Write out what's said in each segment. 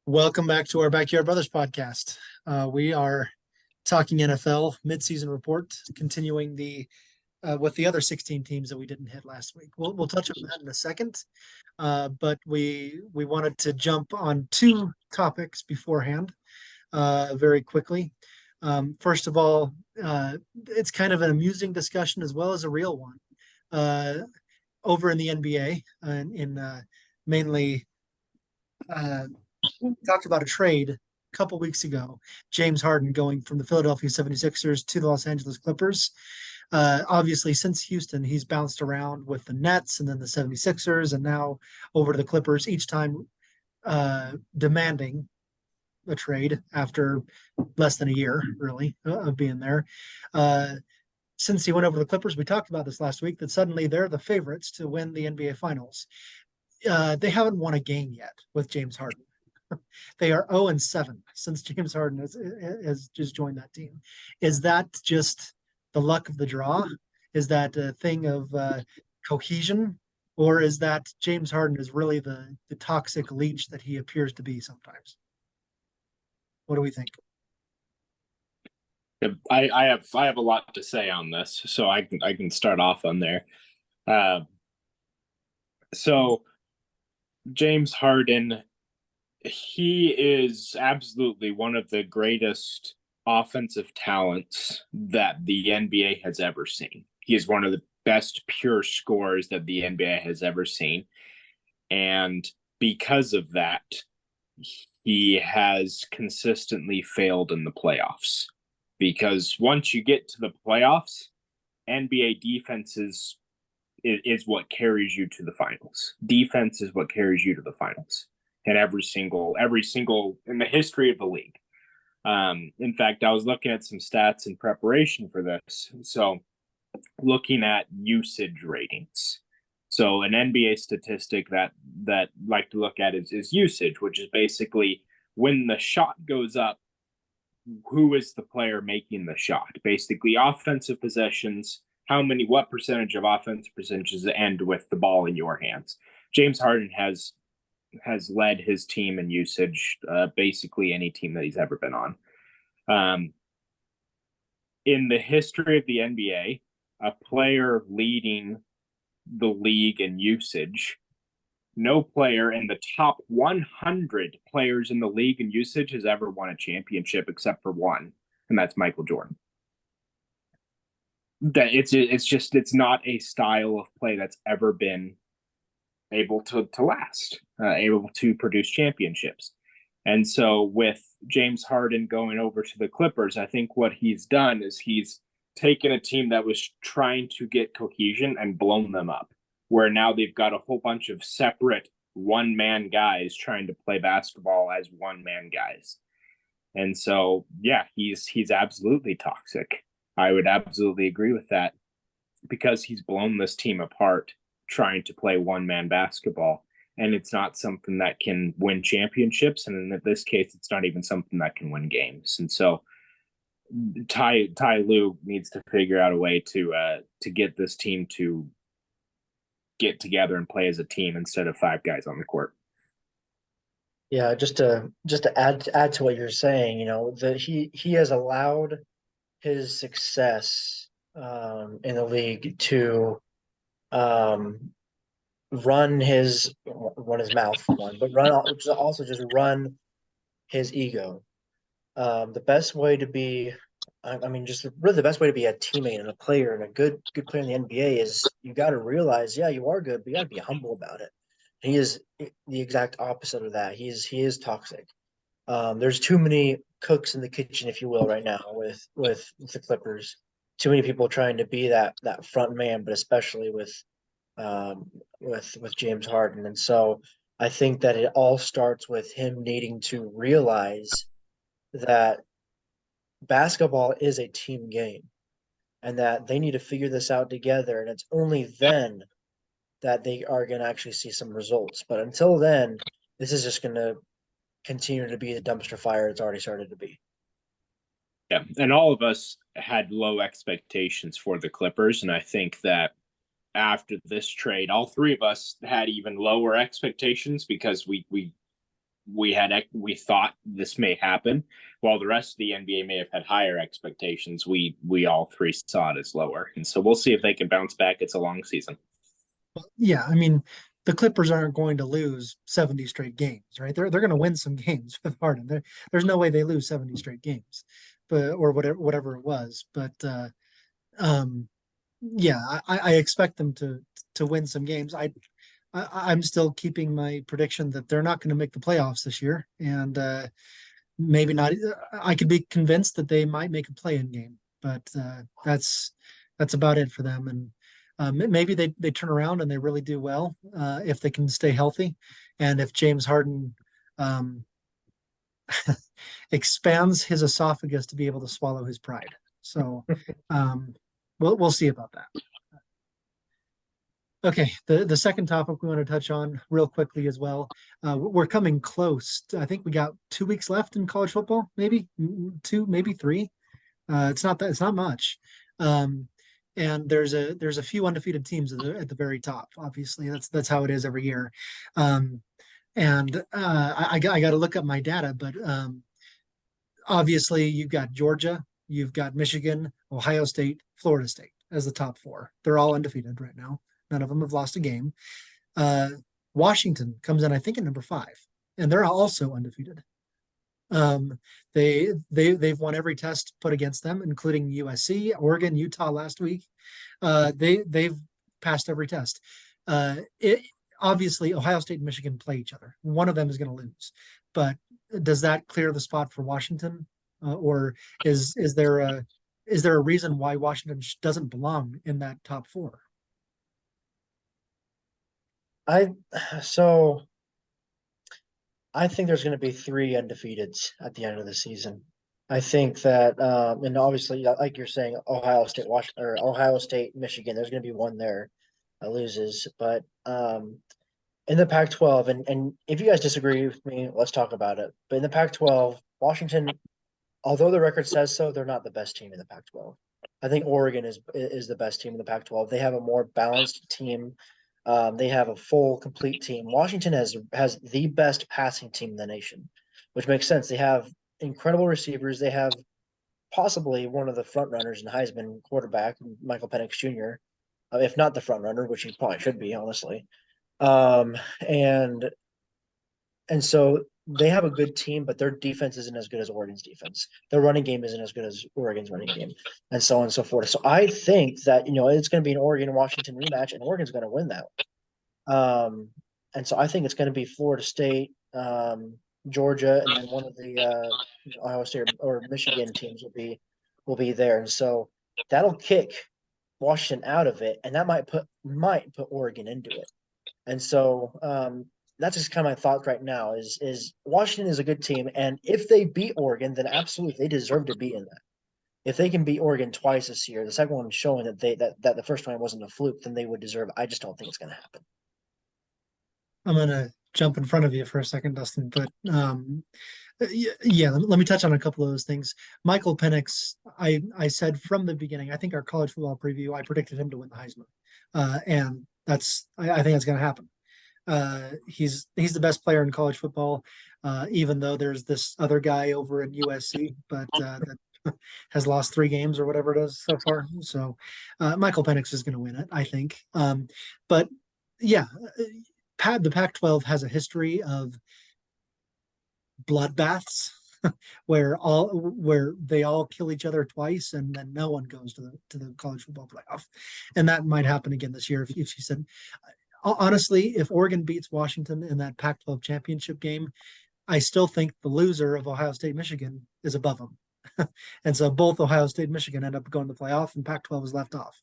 Welcome back to our Backyard Brothers podcast. We are talking NFL midseason report, continuing the with the other 16 teams that we didn't hit last week. We'll touch on that in a second, but we wanted to jump on two topics beforehand, very quickly. First of all, it's kind of an amusing discussion as well as a real one. Over in the NBA, mainly we talked about a trade a couple weeks ago. James Harden going from the Philadelphia 76ers to the Los Angeles Clippers. Obviously, since Houston, he's bounced around with the Nets and then the 76ers and now over to the Clippers, each time demanding a trade after less than a year, really, of being there. Since he went over to the Clippers, we talked about this last week, that suddenly they're the favorites to win the NBA Finals. They haven't won a game yet with James Harden. They are 0-7 since James Harden has just joined that team. Is that just the luck of the draw? Is that a thing of cohesion? Or is that James Harden is really the toxic leech that he appears to be sometimes? What do we think? I have a lot to say on this, so I can start off on there. Uh, so James Harden, he is absolutely one of the greatest offensive talents that the NBA has ever seen. He is one of the best pure scorers that the NBA has ever seen. And because of that, he has consistently failed in the playoffs. Because once you get to the playoffs, NBA defenses is what carries you to the finals. Defense is what carries you to the finals, and every single in the history of the league. In fact, I was looking at some stats in preparation for this. So, looking at usage ratings. So, an NBA statistic that like to look at is usage, which is basically when the shot goes up, who is the player making the shot? Basically, offensive possessions. What percentage of offensive percentages end with the ball in your hands? James Harden has led his team in usage, basically any team that he's ever been on. In the history of the NBA, a player leading the league in usage, no player in the top 100 players in the league in usage has ever won a championship except for one, and that's Michael Jordan. That it's not a style of play that's ever been able to last, able to produce championships. And so with James Harden going over to the Clippers, I think what he's done is he's taken a team that was trying to get cohesion and blown them up, where now they've got a whole bunch of separate one-man guys trying to play basketball as one-man guys. And so, yeah, he's absolutely toxic. I would absolutely agree with that, because he's blown this team apart trying to play one-man basketball, and it's not something that can win championships, and in this case, it's not even something that can win games. And so, Ty Lue needs to figure out a way to get this team to get together and play as a team instead of five guys on the court. Yeah, just to add to what you're saying, that he has allowed his success in the league to run his mouth for one, but also just run his ego. The best way to be, I mean, just really the best way to be a teammate and a player and a good player in the NBA is you got to realize, yeah, you are good, but you got to be humble about it. He is the exact opposite of that. He is toxic. There's too many cooks in the kitchen, if you will, right now with the Clippers. Too many people trying to be that front man, but especially with James Harden. And so I think that it all starts with him needing to realize that basketball is a team game and that they need to figure this out together. And it's only then that they are going to actually see some results. But until then, this is just going to continue to be the dumpster fire it's already started to be. Yeah, and all of us had low expectations for the Clippers, and I think that after this trade, all three of us had even lower expectations because we we thought this may happen, while the rest of the NBA may have had higher expectations. We all three saw it as lower, and so we'll see if they can bounce back. It's a long season. Yeah, I mean, the Clippers aren't going to lose 70 straight games, right? They're going to win some games with Harden. There's no way they lose 70 straight games, or whatever it was. But yeah, I expect them to win some games. I'm still keeping my prediction that they're not going to make the playoffs this year, and maybe not. I could be convinced that they might make a play-in game, but that's about it for them. And maybe they turn around and they really do well if they can stay healthy, and if James Harden expands his esophagus to be able to swallow his pride. So we'll see about that. Okay, the second topic we want to touch on real quickly as well. We're coming close. I think we got 2 weeks left in college football, maybe 2, maybe 3. It's not much. And there's a few undefeated teams at the very top. Obviously, that's how it is every year. And I got to look up my data, but obviously you've got Georgia, you've got Michigan, Ohio State, Florida State as the top 4. They're all undefeated right now. None of them have lost a game. Washington comes in, I think, at number 5, and they're also undefeated. They've won every test put against them, including USC, Oregon, Utah last week. They've passed every test. Obviously, Ohio State and Michigan play each other. One of them is going to lose, but does that clear the spot for Washington, or is there a reason why Washington doesn't belong in that top 4? I think there's going to be 3 undefeateds at the end of the season. I think that, and obviously, like you're saying, Ohio State, Washington, or Ohio State, Michigan, there's going to be one there that loses. But in the Pac-12, and if you guys disagree with me, let's talk about it. But in the Pac-12, Washington, although the record says so, they're not the best team in the Pac-12. I think Oregon is the best team in the Pac-12. They have a more balanced team. They have a full, complete team. Washington has the best passing team in the nation, which makes sense. They have incredible receivers. They have possibly one of the front runners in Heisman quarterback, Michael Penix Jr., if not the front runner, which he probably should be, honestly. And so they have a good team, but their defense isn't as good as Oregon's defense. Their running game isn't as good as Oregon's running game, and so on and so forth. So I think that it's going to be an Oregon-Washington rematch, and Oregon's going to win that. And so I think it's going to be Florida State, Georgia, and then one of the Ohio State or Michigan teams will be there, and so that'll kick Washington out of it, and that might put Oregon into it. And so that's just kind of my thought right now is Washington is a good team, and if they beat Oregon, then absolutely they deserve to be in that. If they can beat Oregon twice this year, the second one showing that that the first time wasn't a fluke, then they would deserve it. I just don't think it's going to happen. I'm gonna jump in front of you for a second, Dustin, but yeah, let me touch on a couple of those things. Michael Penix, I said from the beginning, I think our college football preview, I predicted him to win the Heisman, and I think that's going to happen. He's the best player in college football, even though there's this other guy over at USC, but that has lost 3 games or whatever it is so far. So Michael Penix is going to win it, I think. But yeah, the Pac-12 has a history of bloodbaths where they all kill each other twice, and then no one goes to the college football playoff, and that might happen again this year. If she said, honestly, if Oregon beats Washington in that Pac-12 championship game, I still think the loser of Ohio State Michigan is above them, and so both Ohio State and Michigan end up going to the playoff, and Pac-12 is left off.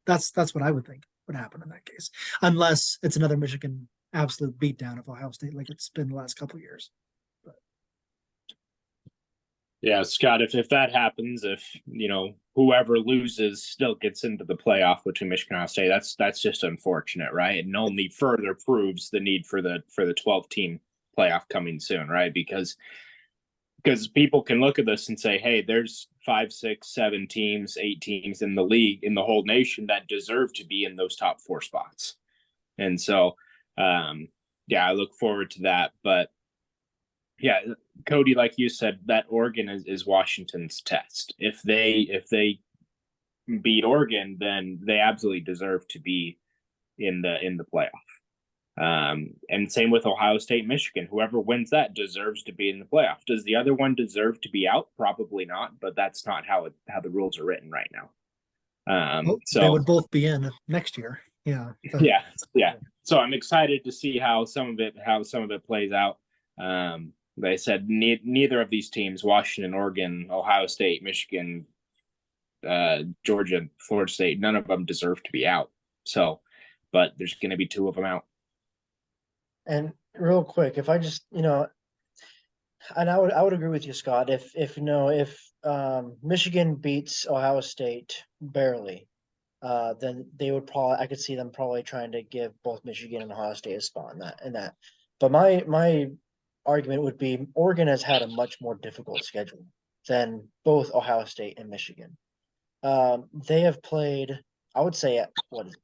That's what I would think would happen in that case, unless it's another Michigan absolute beatdown of Ohio State like it's been the last couple of years. Yeah, Scott, if that happens, if whoever loses still gets into the playoff between Michigan and Ohio State, that's just unfortunate, right? And only further proves the need for the 12-team playoff coming soon, right? Because people can look at this and say, hey, there's 5, 6, 7 teams, 8 teams in the league, in the whole nation that deserve to be in those top 4 spots. And so, yeah, I look forward to that. But Yeah, Cody, like you said, that Oregon is Washington's test. If they beat Oregon, then they absolutely deserve to be in the playoff. And same with Ohio State, Michigan. Whoever wins that deserves to be in the playoff. Does the other one deserve to be out? Probably not, but that's not how the rules are written right now. Well, they So would both be in next year. Yeah. yeah. So I'm excited to see how some of it plays out. They said neither of these teams, Washington, Oregon, Ohio State, Michigan, Georgia, Florida State, none of them deserve to be out. So, but there's going to be two of them out. And real quick, if I just, and I would agree with you, Scott. If Michigan beats Ohio State barely, then they would probably I could see them probably trying to give both Michigan and Ohio State a spot in that. But my argument would be Oregon has had a much more difficult schedule than both Ohio State and Michigan. They have played, I would say, what is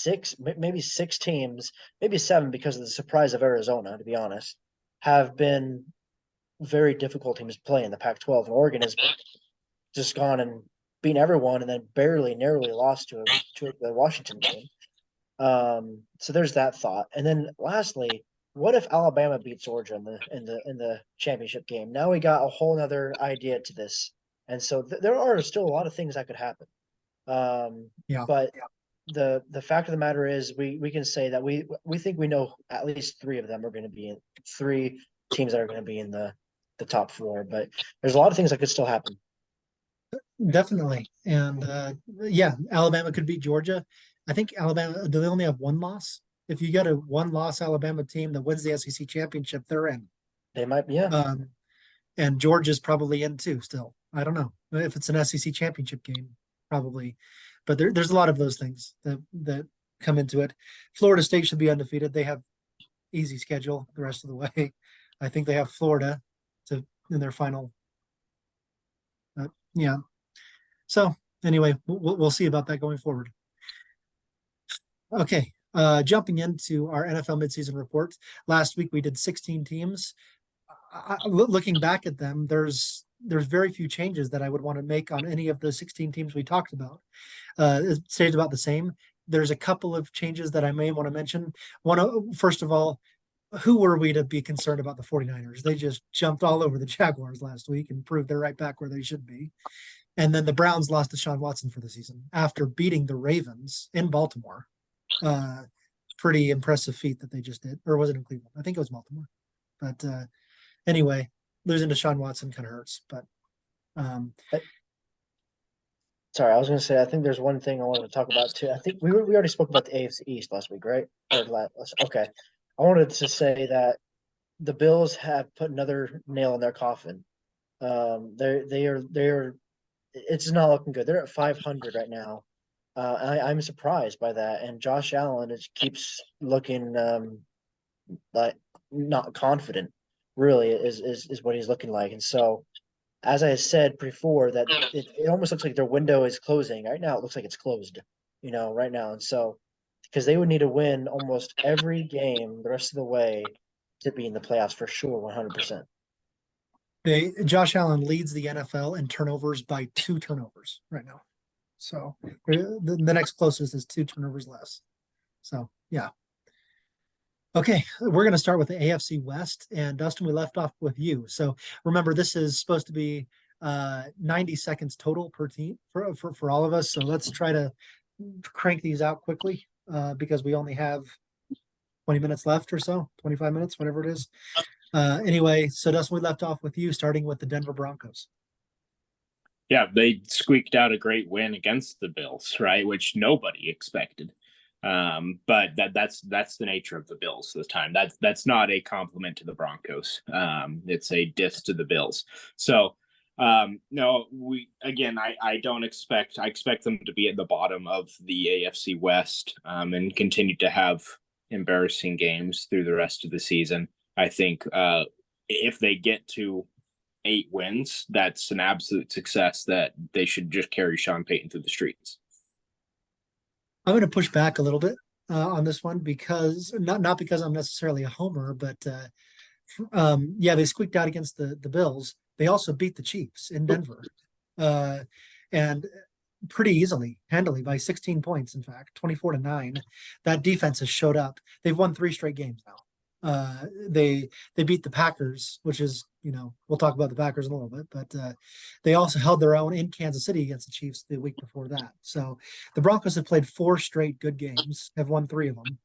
it, maybe six teams, maybe seven because of the surprise of Arizona, to be honest, have been very difficult teams to play in the Pac-12. And Oregon has just gone and beaten everyone and then narrowly lost to the Washington game. So there's that thought. And then lastly, what if Alabama beats Georgia in the championship game? Now we got a whole other idea to this. And so there are still a lot of things that could happen. But the fact of the matter is we can say that we think we know at least three of them are going to be in three teams that are going to be in the top four, but there's a lot of things that could still happen. Definitely. And Alabama could beat Georgia. I think Alabama, do they only have one loss? If you got a one-loss Alabama team that wins the SEC championship, they're in. They might be, yeah. And Georgia's probably in too still. I don't know. If it's an SEC championship game, probably. But there's a lot of those things that come into it. Florida State should be undefeated. They have easy schedule the rest of the way. I think they have Florida in their final. Yeah. So anyway, we'll see about that going forward. Okay. Jumping into our NFL midseason report. Last week we did 16 teams. Looking back at them, there's very few changes that I would want to make on any of the 16 teams we talked about. It stays about the same. There's a couple of changes that I may want to mention. First of all, who were we to be concerned about the 49ers? They just jumped all over the Jaguars last week and proved they're right back where they should be. And then the Browns lost to Deshaun Watson for the season after beating the Ravens in Baltimore. Pretty impressive feat that they just did. Or was it in Cleveland? I think it was Baltimore. But anyway, losing to Deshaun Watson kind of hurts. But sorry, I was going to say, I think there's one thing I wanted to talk about too. I think we already spoke about the AFC East last week, right? Okay. I wanted to say that the Bills have put another nail in their coffin. It's not looking good. They're at 500 right now. I'm surprised by that. And Josh Allen keeps looking like not confident. Really, is what he's looking like. And so, as I said before, that it almost looks like their window is closing. Right now, it looks like it's closed. Right now, and so because they would need to win almost every game the rest of the way to be in the playoffs for sure, 100%. Josh Allen leads the NFL in turnovers by 2 turnovers right now. So the next closest is 2 turnovers less. So yeah. Okay, we're going to start with the AFC West, and Dustin, we left off with you. So remember, this is supposed to be 90 seconds total per team for all of us. So let's try to crank these out quickly because we only have 20 minutes left or so, 25 minutes, whatever it is. Anyway, so Dustin, we left off with you, starting with the Denver Broncos. Yeah, they squeaked out a great win against the Bills, right? Which nobody expected. But that's the nature of the Bills this time. That's not a compliment to the Broncos. It's a diss to the Bills. So no, I don't expect. I expect them to be at the bottom of the AFC West and continue to have embarrassing games through the rest of the season. I think if they get to 8 wins, that's an absolute success that they should just carry Sean Payton through the streets. I'm going to push back a little bit on this one because not because I'm necessarily a homer, but Yeah, they squeaked out against the Bills. They also beat the Chiefs in Denver, and pretty easily, handily by 16 points. In fact, 24-9. That defense has showed up. They've won 3 straight games now. They beat the Packers, which is, we'll talk about the Packers in a little bit, but they also held their own in Kansas City against the Chiefs the week before that. So the Broncos have played 4 straight good games, have won 3 of them.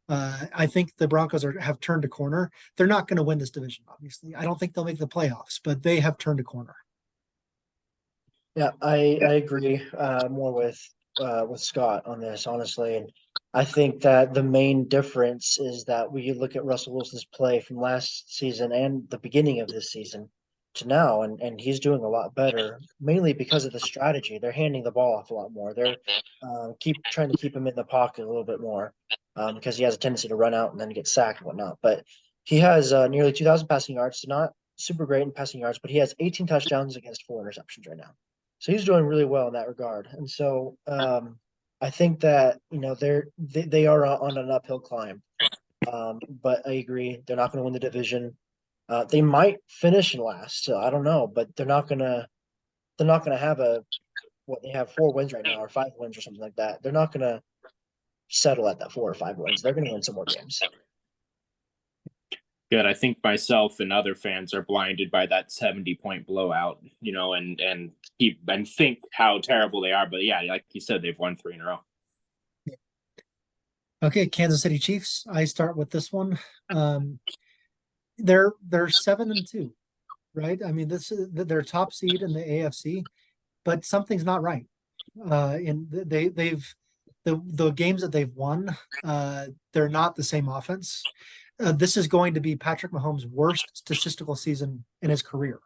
I think the Broncos have turned a corner. They're not going to win this division, obviously. I don't think they'll make the playoffs, but they have turned a corner. Yeah, I agree more with Scott on this, honestly. And I think that the main difference is that we look at Russell Wilson's play from last season and the beginning of this season to now, and he's doing a lot better, mainly because of the strategy. They're handing the ball off a lot more. They're keep trying to keep him in the pocket a little bit more because he has a tendency to run out and then get sacked and whatnot. But he has nearly 2,000 passing yards, so not super great in passing yards, but he has 18 touchdowns against 4 interceptions right now. So he's doing really well in that regard. And so I think that, they are on an uphill climb. But I agree, they're not going to win the division. They might finish in last. So I don't know, but they're not gonna have they have 4 wins right now or 5 wins or something like that. They're not gonna settle at that 4 or 5 wins. They're gonna win some more games. Good. I think myself and other fans are blinded by that 70-point blowout, and think how terrible they are. But yeah, like you said, they've won 3 in a row. Okay, Kansas City Chiefs. I start with this one. They're 7-2, right? I mean, this is their top seed in the AFC, but something's not right. And they've the games that they've won, they're not the same offense. This is going to be Patrick Mahomes' worst statistical season in his career.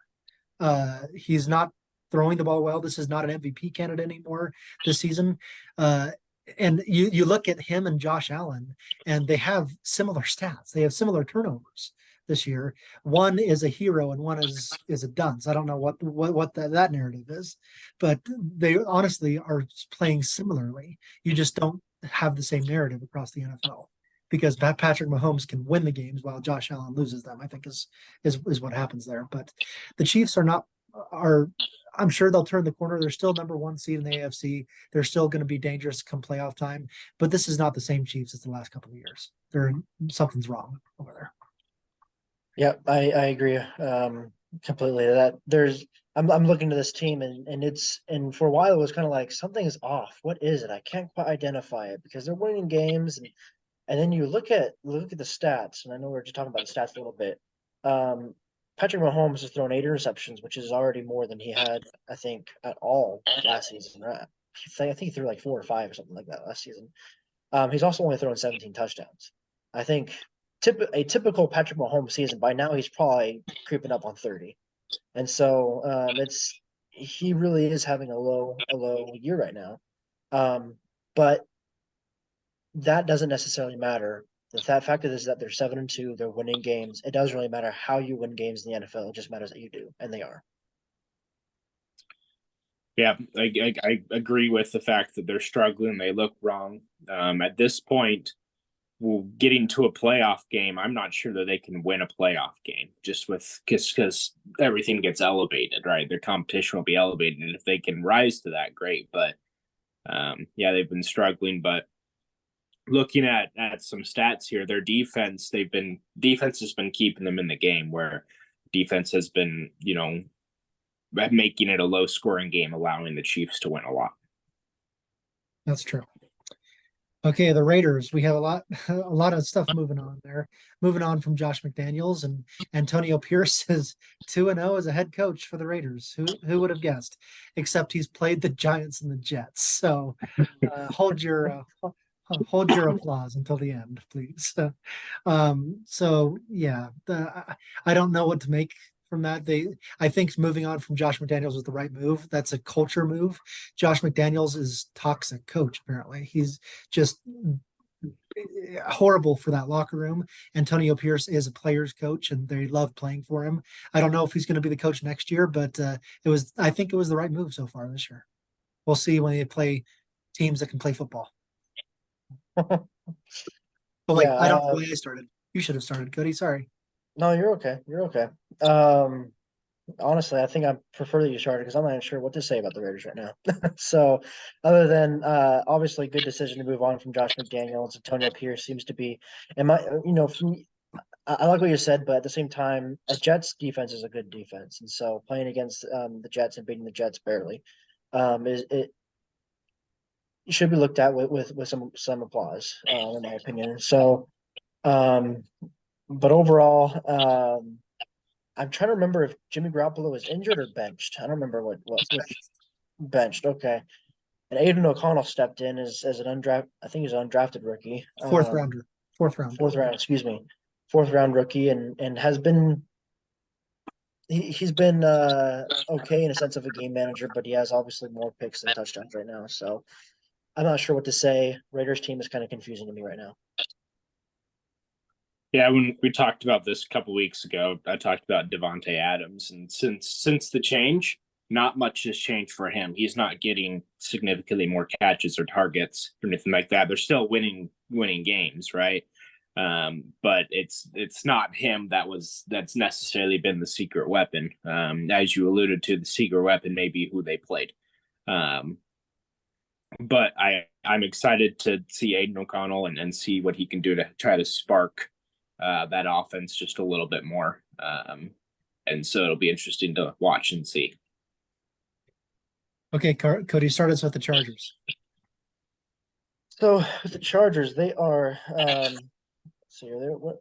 He's not throwing the ball well. This is not an MVP candidate anymore this season. And you look at him and Josh Allen, and they have similar stats. They have similar turnovers this year. One is a hero and one is a dunce. I don't know what that narrative is, but they honestly are playing similarly. You just don't have the same narrative across the NFL because Patrick Mahomes can win the games while Josh Allen loses them. I think is what happens there. But the Chiefs are I'm sure they'll turn the corner. They're still number 1 seed in the AFC. They're still going to be dangerous come playoff time. But this is not the same Chiefs as the last couple of years. Something's wrong over there. Yeah, I agree completely. I'm looking to this team and for a while it was kind of like something's off. What is it? I can't quite identify it because they're winning games and then you look at the stats, and I know we're just talking about the stats a little bit. Patrick Mahomes has thrown 8 interceptions, which is already more than he had, I think, at all last season. I think he threw like 4 or 5 or something like that last season. He's also only thrown 17 touchdowns. I think a typical Patrick Mahomes season, by now he's probably creeping up on 30. And so he really is having a low year right now. But that doesn't necessarily matter. The fact is that they're 7-2, they're winning games. It doesn't really matter how you win games in the NFL. It just matters that you do, and they are. Yeah, I agree with the fact that they're struggling. They look wrong. At this point, getting to a playoff game, I'm not sure that they can win a playoff game just because everything gets elevated, right? Their competition will be elevated, and if they can rise to that, great. But yeah, they've been struggling. But looking at some stats here, their defense has been keeping them in the game, where defense has been, making it a low scoring game, allowing the Chiefs to win a lot. That's true. Okay, the Raiders. We have a lot of stuff moving on there. Moving on from Josh McDaniels, and Antonio Pierce is 2-0 as a head coach for the Raiders. Who would have guessed? Except he's played the Giants and the Jets. So hold your applause until the end, please. So yeah, I don't know what to make from that. I think moving on from Josh McDaniels was the right move. That's a culture move. Josh McDaniels is toxic coach. Apparently, he's just horrible for that locker room. Antonio Pierce is a player's coach, and they love playing for him. I don't know if he's going to be the coach next year, but I think it was the right move so far this year. We'll see when they play teams that can play football. Oh wait, I don't know why I started. You should have started, Cody. Sorry. No, you're okay. You're okay. Honestly, I think I prefer that you started because I'm not even sure what to say about the Raiders right now. So, other than obviously good decision to move on from Josh McDaniels, Antonio Pierce seems to be, and my from I like what you said, but at the same time, a Jets defense is a good defense, and so playing against the Jets and beating the Jets barely is it should be looked at with some applause, in my opinion. So, um, but overall, I'm trying to remember if Jimmy Garoppolo was injured or benched. I don't remember which benched. Okay, and Aiden O'Connell stepped in as an undrafted. I think he's an undrafted rookie. Fourth rounder, fourth round. Fourth round, excuse me, fourth round rookie, and has been he's been okay in a sense of a game manager, but he has obviously more picks than touchdowns right now. So I'm not sure what to say. Raiders team is kind of confusing to me right now. Yeah, when we talked about this a couple weeks ago, I talked about Devonte Adams, and since the change, not much has changed for him. He's not getting significantly more catches or targets or anything like that. They're still winning games, right? But it's not him that's necessarily been the secret weapon. As you alluded to, the secret weapon may be who they played. Um, but I'm excited to see Aiden O'Connell and see what he can do to try to spark that offense just a little bit more. And so it'll be interesting to watch and see. Okay, Cody, start us with the Chargers. So with the Chargers, they are see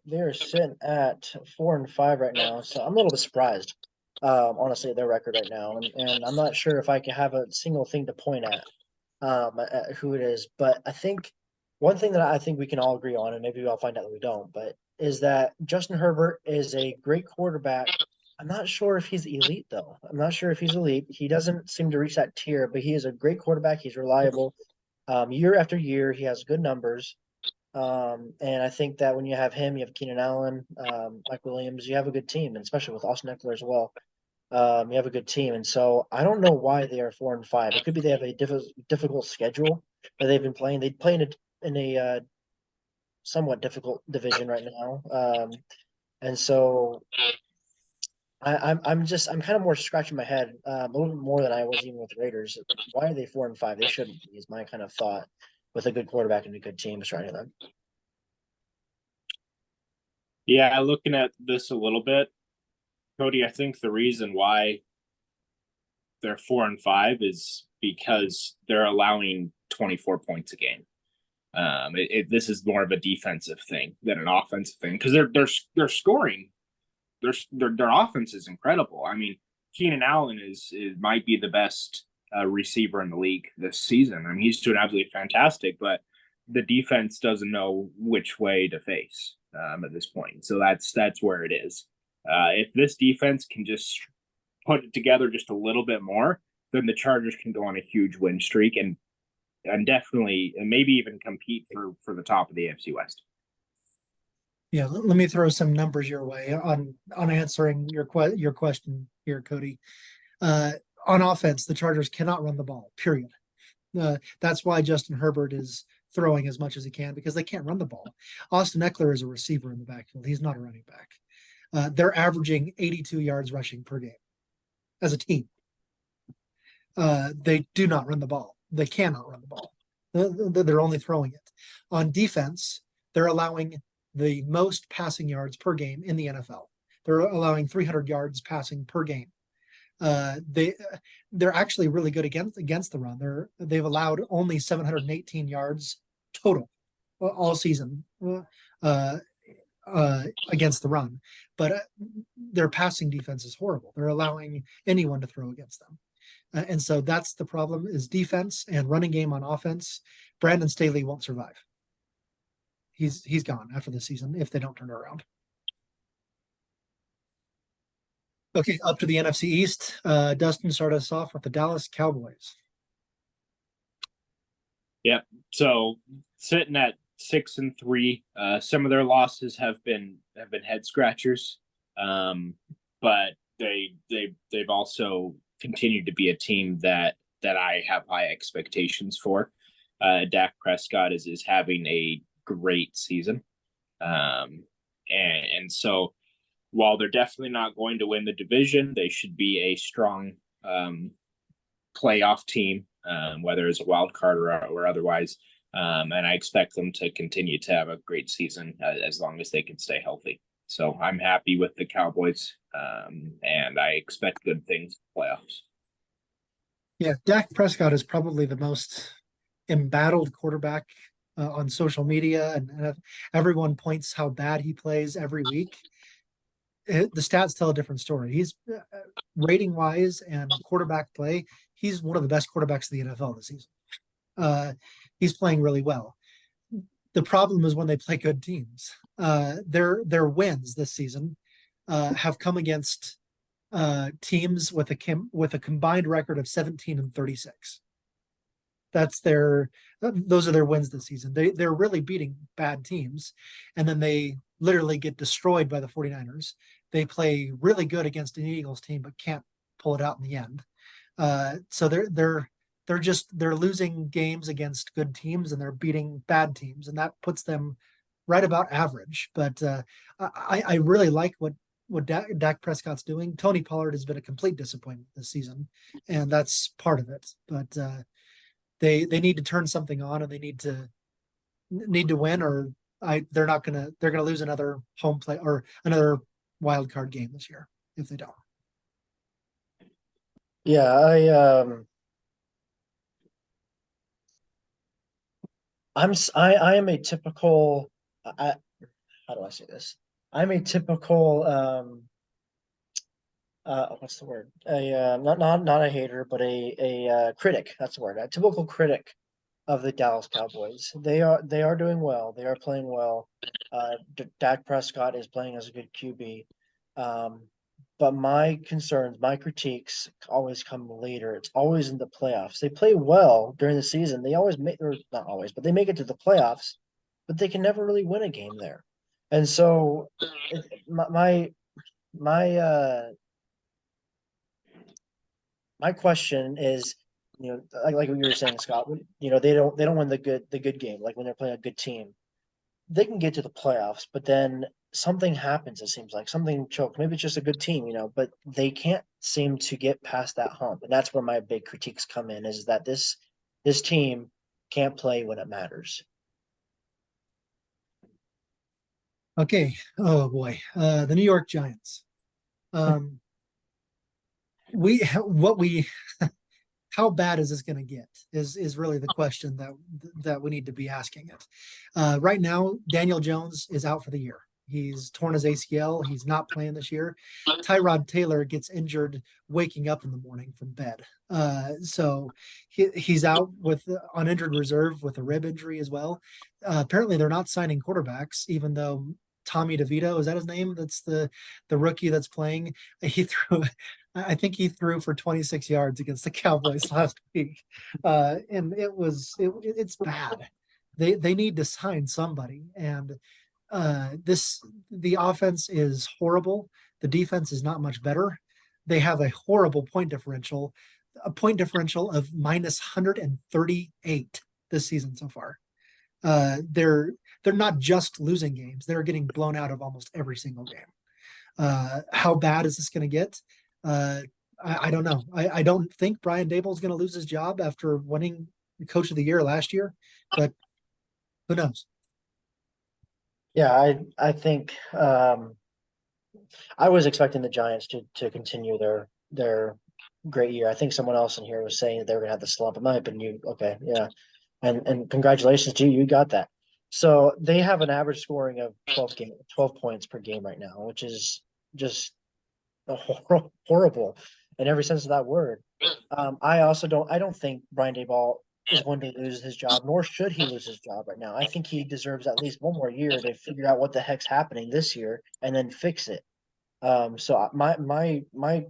they're sitting at 4-5 right now. So I'm a little bit surprised, honestly, at their record right now, and I'm not sure if I can have a single thing to point at who it is. But I think one thing that I think we can all agree on, and maybe I'll find out that we don't, but is that Justin Herbert is a great quarterback. I'm not sure if he's elite though. I'm not sure if he's elite. He doesn't seem to reach that tier, but he is a great quarterback. He's reliable. Year after year, he has good numbers. And I think that when you have him, you have Keenan Allen, Mike Williams, you have a good team, and especially with Austin Eckler as well. You have a good team, and so I don't know why they are 4-5. It could be they have a difficult schedule that they've been playing. They play in a somewhat difficult division right now, and so I'm kind of more scratching my head a little bit more than I was even with the Raiders. Why are they 4-5? They shouldn't be. Is my kind of thought with a good quarterback and a good team surrounding them. Yeah, looking at this a little bit, Cody, I think the reason why they're 4-5 is because they're allowing 24 points a game. This is more of a defensive thing than an offensive thing because they're scoring. Their offense is incredible. I mean, Keenan Allen is might be the best receiver in the league this season. I mean, he's doing absolutely fantastic, but the defense doesn't know which way to face at this point. So that's where it is. If this defense can just put it together just a little bit more, then the Chargers can go on a huge win streak and definitely and maybe even compete for the top of the AFC West. Yeah, let me throw some numbers your way on answering your question here, Cody. On offense, the Chargers cannot run the ball. Period. That's why Justin Herbert is throwing as much as he can because they can't run the ball. Austin Eckler is a receiver in the backfield. He's not a running back. They're averaging 82 yards rushing per game as a team. They do not run the ball. They cannot run the ball. They're only throwing it. On defense, they're allowing the most passing yards per game in the NFL. They're allowing 300 yards passing per game. They're actually really good against the run. They've allowed only 718 yards total all season against the run, but their passing defense is horrible. They're allowing anyone to throw against them. And so that's the problem is defense and running game on offense. Brandon Staley won't survive. He's gone after the season if they don't turn it around. Okay, up to the NFC East. Dustin started us off with the Dallas Cowboys. Yep. So sitting at 6-3, some of their losses have been head scratchers, but they've also continued to be a team that I have high expectations for. Dak Prescott is having a great season, and so while they're definitely not going to win the division, they should be a strong playoff team, whether it's a wild card or otherwise. And I expect them to continue to have a great season as long as they can stay healthy. So I'm happy with the Cowboys, and I expect good things in playoffs. Yeah, Dak Prescott is probably the most embattled quarterback on social media, and everyone points how bad he plays every week. The stats tell a different story. He's rating wise and quarterback play. He's one of the best quarterbacks in the NFL this season. He's playing really well. The problem is when they play good teams. Their wins this season have come against teams with a combined record of 17-36. Those are their wins this season. They're really beating bad teams, and then they literally get destroyed by the 49ers. They play really good against an Eagles team, but can't pull it out in the end. So they're losing games against good teams, and they're beating bad teams, and that puts them right about average. But I really like what Dak Prescott's doing. Tony Pollard has been a complete disappointment this season, and that's part of it. But they need to turn something on, and they need to win, or they're gonna lose another home play or another wild card game this year if they don't. Yeah, I am a typical how do I say this? I'm a typical what's the word? Not a hater, but a critic. That's the word. A typical critic of the Dallas Cowboys. They are doing well. They are playing well. Dak Prescott is playing as a good QB. But my concerns, my critiques always come later. It's always in the playoffs. They play well during the season. They always make, or not always, but they make it to the playoffs, but they can never really win a game there. And so my question is, like what you were saying, Scott, they don't win the good game, like when they're playing a good team. They can get to the playoffs, but then something happens, it seems like something chokes. Maybe it's just a good team, but they can't seem to get past that hump. And that's where my big critiques come in, is that this team can't play when it matters. Okay. Oh boy. The New York Giants. How bad is this going to get is really the question that we need to be asking it. Right now, Daniel Jones is out for the year. He's torn his ACL. He's not playing this year. Tyrod Taylor gets injured waking up in the morning from bed. So he's out on injured reserve with a rib injury as well. Apparently, they're not signing quarterbacks, even though Tommy DeVito, is that his name? That's the rookie that's playing. I think he threw for 26 yards against the Cowboys last week. And it's bad. They need to sign somebody. And the offense is horrible. The defense is not much better. They have a horrible point differential, a point differential of minus 138 this season so far. They're not just losing games. They're getting blown out of almost every single game. How bad is this going to get? I don't know. I don't think Brian Dable is going to lose his job after winning Coach of the Year last year, but who knows? Yeah, I think I was expecting the Giants to continue their great year. I think someone else in here was saying that they were gonna have the slump. It might have been you. Okay, yeah. And congratulations to you. You got that. So they have an average scoring of 12 points per game right now, which is just horrible in every sense of that word. I don't think Brian Daboll is going to lose his job, nor should he lose his job right now. I think he deserves at least one more year to figure out what the heck's happening this year and then fix it. So I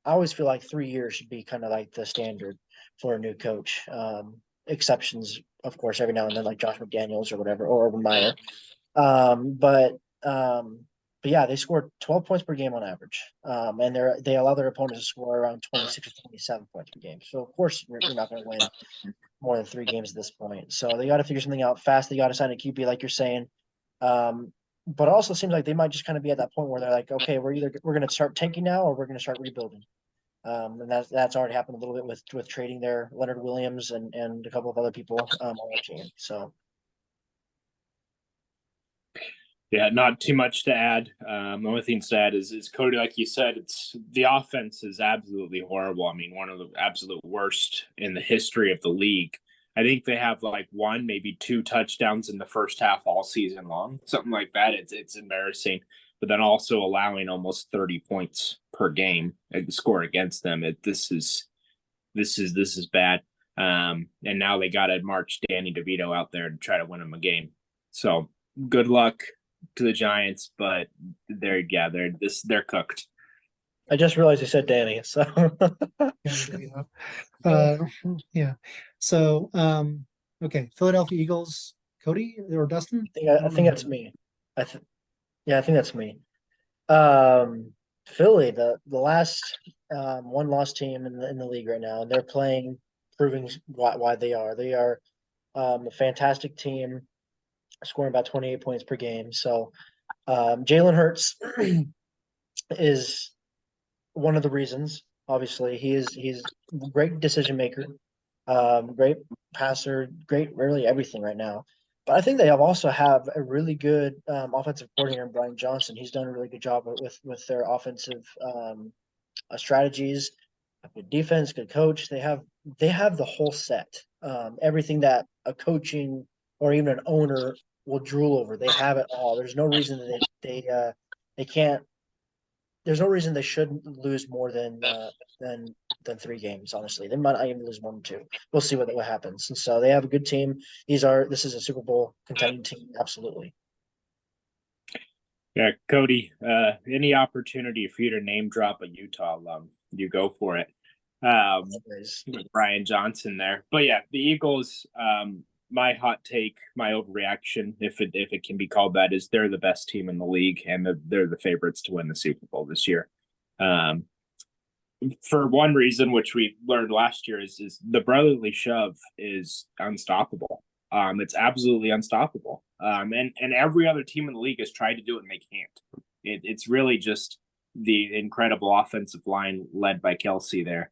always feel like 3 years should be kind of like the standard for a new coach. Exceptions, of course, every now and then, like Josh McDaniels or whatever, or Urban Meyer. But yeah, they scored 12 points per game on average, and they allow their opponents to score around 26 or 27 points per game. So of course you're not going to win more than 3 games at this point. So they got to figure something out fast. They got to sign a QB, like you're saying. but it also seems like they might just kind of be at that point where they're like, okay, we're going to start tanking now, or we're going to start rebuilding. And that's already happened a little bit with trading their Leonard Williams and a couple of other people on their team. So Yeah, not too much to add. The only thing to add is Cody, like you said, it's the offense is absolutely horrible. I mean, one of the absolute worst in the history of the league. I think they have like one, maybe two touchdowns in the first half all season long, something like that. It's embarrassing. But then also allowing almost 30 points per game score against them. This is bad. And now they got to march Danny DeVito out there to try to win them a game. So good luck to the Giants, but they're cooked. I just realized you said Danny. So yeah. So okay, Philadelphia Eagles, Cody or Dustin? I think that's me. Yeah, I think that's me. Philly, the last one loss team in the league right now, and they're proving why they are. They are a fantastic team, scoring about 28 points per game. So Jalen Hurts is one of the reasons. Obviously, he's a great decision maker, great passer, great really everything right now. But I think they also have a really good offensive coordinator, Brian Johnson. He's done a really good job with their offensive strategies, good defense, good coach. They have the whole set, everything that a coaching or even an owner will drool over. They have it all. There's no reason that they can't. There's no reason they shouldn't lose more than 3 games. Honestly, they might not even lose 1 or 2. We'll see what happens. And so they have a good team. This is a Super Bowl contending team, absolutely. Yeah, Cody, any opportunity for you to name drop a Utah alum, you go for it. With Brian Johnson there. But yeah, the Eagles, my hot take, my overreaction, if it can be called that, is they're the best team in the league and they're the favorites to win the Super Bowl this year. For one reason, which we learned last year, is the brotherly shove is unstoppable. It's absolutely unstoppable. And every other team in the league has tried to do it and they can't. It's really just the incredible offensive line led by Kelsey there.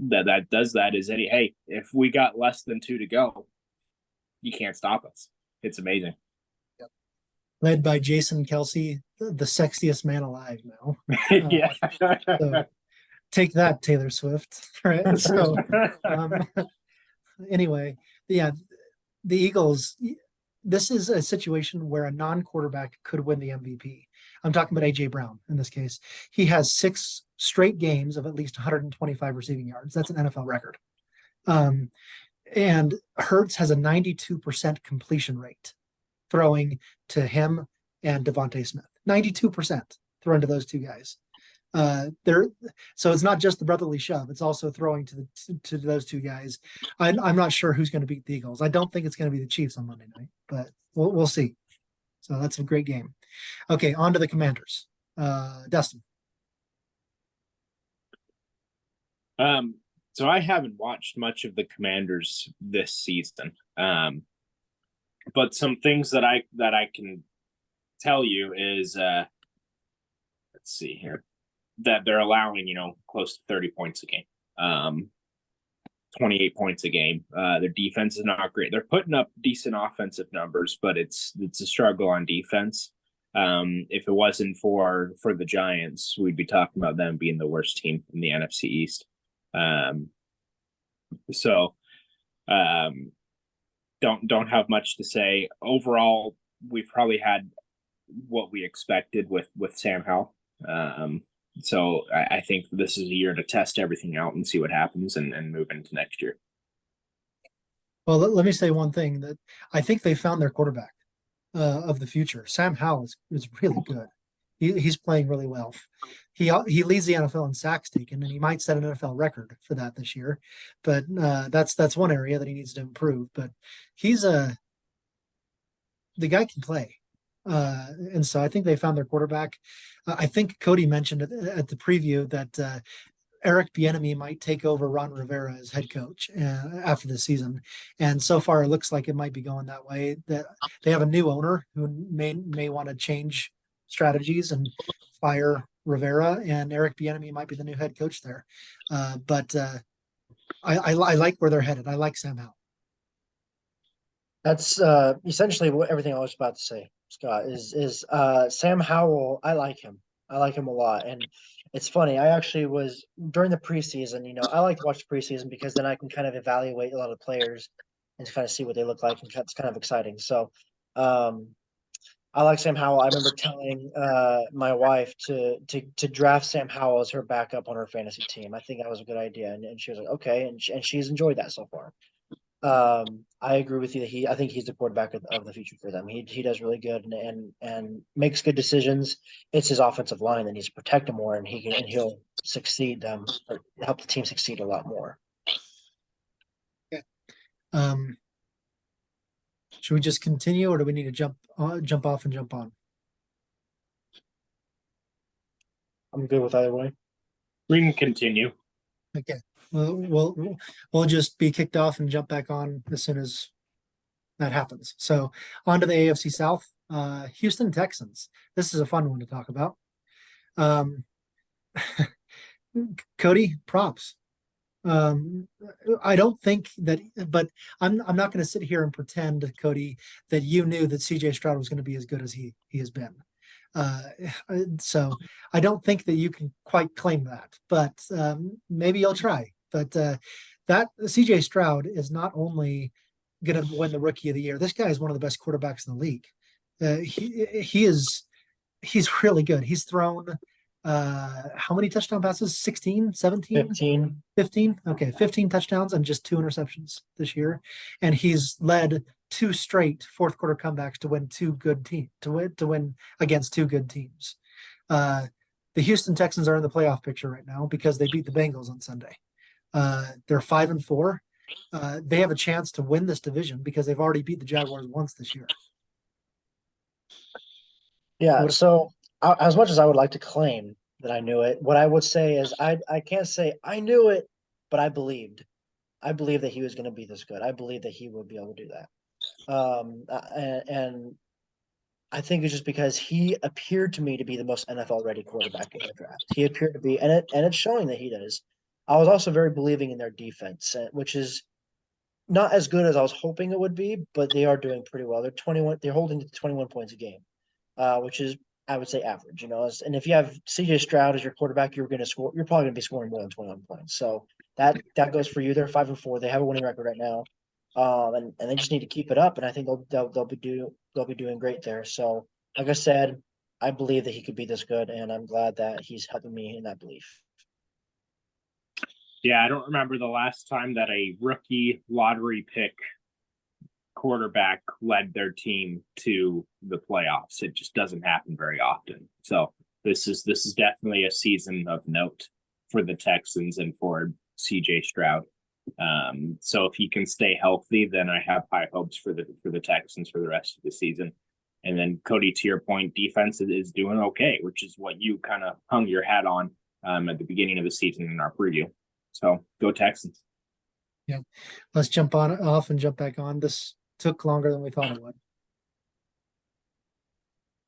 That does that is hey, if we got less than 2 to go, you can't stop us. It's amazing. Yep. Led by Jason Kelsey, the sexiest man alive now. Yeah. So take that, Taylor Swift. Right. So anyway, yeah, the Eagles, this is a situation where a non-quarterback could win the MVP. I'm talking about A.J. Brown in this case. He has 6 straight games of at least 125 receiving yards. That's an NFL record. And Hurts has a 92% completion rate throwing to him and Devontae Smith. 92% throwing to those 2 guys. So it's not just the brotherly shove; it's also throwing to those 2 guys. I'm not sure who's going to beat the Eagles. I don't think it's going to be the Chiefs on Monday night, but we'll see. So that's a great game. Okay, on to the Commanders. Dustin. So I haven't watched much of the Commanders this season. But some things that I can tell you is let's see here, that they're allowing, close to 30 points a game. 28 points a game. Their defense is not great. They're putting up decent offensive numbers, but it's a struggle on defense. If it wasn't for the Giants, we'd be talking about them being the worst team in the NFC East. Don't have much to say. Overall, we've probably had what we expected with Sam Howell. So I think this is a year to test everything out and see what happens and move into next year. Well, let me say one thing, that I think they found their quarterback of the future. Sam Howell is really good. He's playing really well. He leads the NFL in sacks taken, and he might set an NFL record for that this year. But that's one area that he needs to improve. But the guy can play. And so I think they found their quarterback. I think Cody mentioned at the preview that Eric Bieniemy might take over Ron Rivera as head coach after the season, and so far it looks like it might be going that way. That they have a new owner who may want to change strategies and fire Rivera, and Eric Bieniemy might be the new head coach there. But I like where they're headed. I like Sam Howell. That's essentially what everything I was about to say, Scott, is Sam Howell. I like him. I like him a lot. And it's funny, I actually was during the preseason, I like to watch the preseason because then I can kind of evaluate a lot of players and kind of see what they look like, and it's kind of exciting. So I like Sam Howell. I remember telling my wife to draft Sam Howell as her backup on her fantasy team. I think that was a good idea, and she was like, okay, and she's enjoyed that so far. I agree with you that I think he's the quarterback of the future for them. He does really good and makes good decisions. It's his offensive line that needs to protect him more, and he'll succeed or help the team succeed a lot more. Yeah. Should we just continue, or do we need to jump off and jump on? I'm good with either way. We can continue. Okay. We'll just be kicked off and jump back on as soon as that happens. So on to the AFC South. Houston Texans. This is a fun one to talk about. Cody, props. I don't think that, but I'm not going to sit here and pretend, Cody, that you knew that CJ Stroud was going to be as good as he has been. So I don't think that you can quite claim that, but maybe you'll try. But that CJ Stroud is not only going to win the Rookie of the Year. This guy is one of the best quarterbacks in the league. He's really good. He's thrown how many touchdown passes? 16, 17? 15. Okay, 15 touchdowns and just 2 interceptions this year, and he's led 2 straight fourth quarter comebacks to win to win against 2 good teams. The Houston Texans are in the playoff picture right now because they beat the Bengals on Sunday. They're 5-4. They have a chance to win this division because they've already beat the Jaguars once this year. Yeah. So as much as I would like to claim that I knew it, what I would say is I can't say I knew it, but I believed. I believed that he was going to be this good. I believed that he would be able to do that. And I think it's just because he appeared to me to be the most NFL ready quarterback in the draft. He appeared to be, and it's showing that he does. I was also very believing in their defense, which is not as good as I was hoping it would be, but they are doing pretty well. They're holding to 21 points a game, which is, I would say, average. And if you have CJ Stroud as your quarterback, you're probably going to be scoring more than 21 points. So that goes for you. They're 5-4. They have a winning record right now. And they just need to keep it up, and I think they'll be doing great there. So, like I said, I believe that he could be this good, and I'm glad that he's helping me in that belief. Yeah, I don't remember the last time that a rookie lottery pick quarterback led their team to the playoffs. It just doesn't happen very often. So this is definitely a season of note for the Texans and for CJ Stroud. So if he can stay healthy, then I have high hopes for the Texans for the rest of the season. And then Cody, to your point, defense is doing okay, which is what you kind of hung your hat on at the beginning of the season in our preview. So go Texans. Yeah, let's jump off and jump back on. This took longer than we thought it would.